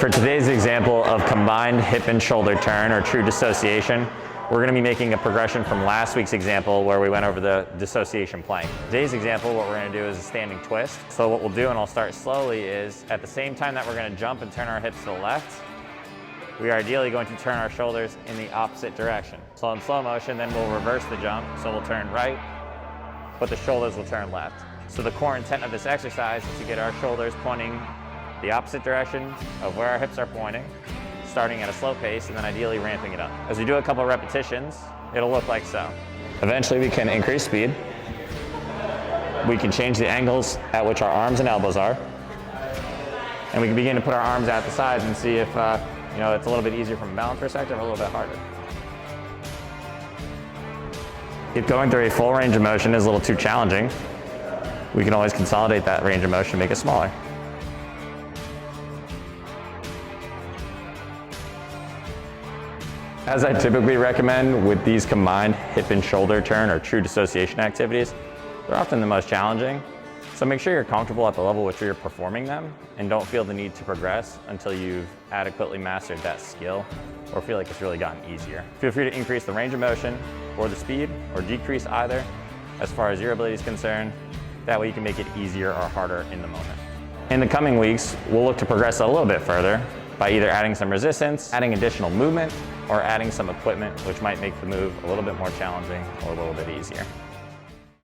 For today's example of combined hip and shoulder turn, or true dissociation, we're going to be making a progression from last week's example where we went over the dissociation plank. Today's example, what we're going to do is a standing twist. So what we'll do, and I'll start slowly, is at the same time that we're going to jump and turn our hips to the left, we are ideally going to turn our shoulders in the opposite direction. So in slow motion, then we'll reverse the jump. So we'll turn right, but the shoulders will turn left. So the core intent of this exercise is to get our shoulders pointing the opposite direction of where our hips are pointing, starting at a slow pace and then ideally ramping it up. As we do a couple repetitions, it'll look like so. Eventually we can increase speed. We can change the angles at which our arms and elbows are. And we can begin to put our arms out the sides and see if it's a little bit easier from a balance perspective or a little bit harder. If going through a full range of motion is a little too challenging, we can always consolidate that range of motion and make it smaller. As I typically recommend with these combined hip and shoulder turn or true dissociation activities, they're often the most challenging. So make sure you're comfortable at the level which you're performing them and don't feel the need to progress until you've adequately mastered that skill or feel like it's really gotten easier. Feel free to increase the range of motion or the speed or decrease either as far as your ability is concerned. That way you can make it easier or harder in the moment. In the coming weeks, we'll look to progress a little bit further by either adding some resistance, adding additional movement, or adding some equipment which might make the move a little bit more challenging or a little bit easier.